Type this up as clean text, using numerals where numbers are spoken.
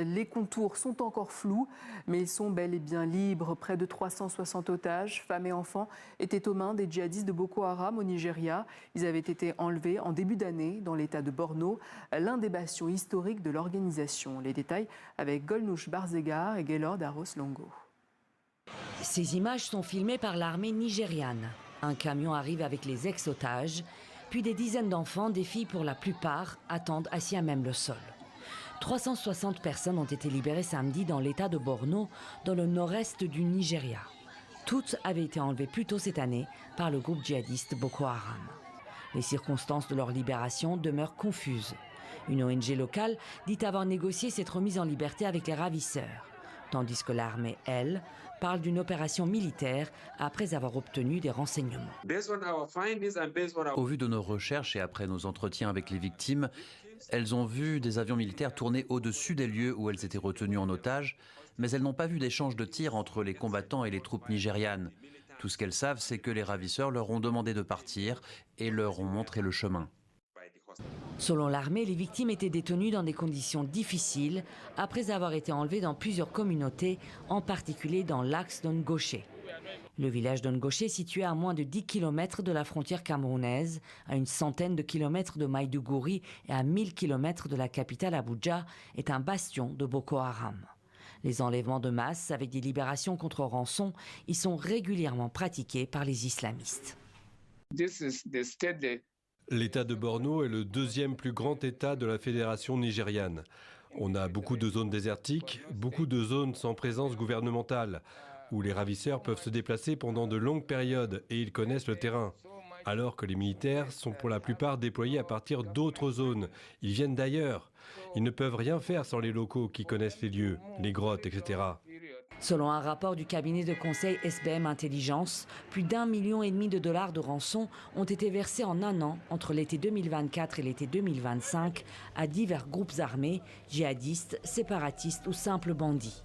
Les contours sont encore flous, mais ils sont bel et bien libres. Près de 360 otages, femmes et enfants, étaient aux mains des djihadistes de Boko Haram au Nigeria. Ils avaient été enlevés en début d'année dans l'état de Borno, l'un des bastions historiques de l'organisation. Les détails avec Golnouch Barzegar et Gaylord Arros Longo. Ces images sont filmées par l'armée nigériane. Un camion arrive avec les ex-otages, puis des dizaines d'enfants, des filles pour la plupart, attendent assis à même le sol. 360 personnes ont été libérées samedi dans l'état de Borno, dans le nord-est du Nigeria. Toutes avaient été enlevées plus tôt cette année par le groupe djihadiste Boko Haram. Les circonstances de leur libération demeurent confuses. Une ONG locale dit avoir négocié cette remise en liberté avec les ravisseurs, tandis que l'armée, elle, parle d'une opération militaire après avoir obtenu des renseignements. Au vu de nos recherches et après nos entretiens avec les victimes, elles ont vu des avions militaires tourner au-dessus des lieux où elles étaient retenues en otage, mais elles n'ont pas vu d'échange de tirs entre les combattants et les troupes nigérianes. Tout ce qu'elles savent, c'est que les ravisseurs leur ont demandé de partir et leur ont montré le chemin. Selon l'armée, les victimes étaient détenues dans des conditions difficiles après avoir été enlevées dans plusieurs communautés, en particulier dans l'axe d'Ongoché. Le village d'Ongoché, situé à moins de 10 km de la frontière camerounaise, à une centaine de kilomètres de Maïdougouri et à 1000 km de la capitale Abuja, est un bastion de Boko Haram. Les enlèvements de masse avec des libérations contre rançon y sont régulièrement pratiqués par les islamistes. L'état de Borno est le deuxième plus grand état de la fédération nigériane. On a beaucoup de zones désertiques, beaucoup de zones sans présence gouvernementale, où les ravisseurs peuvent se déplacer pendant de longues périodes et ils connaissent le terrain. Alors que les militaires sont pour la plupart déployés à partir d'autres zones. Ils viennent d'ailleurs. Ils ne peuvent rien faire sans les locaux qui connaissent les lieux, les grottes, etc. Selon un rapport du cabinet de conseil SBM Intelligence, plus d'1,5 million de dollars de rançon ont été versés en un an entre l'été 2024 et l'été 2025 à divers groupes armés, djihadistes, séparatistes ou simples bandits.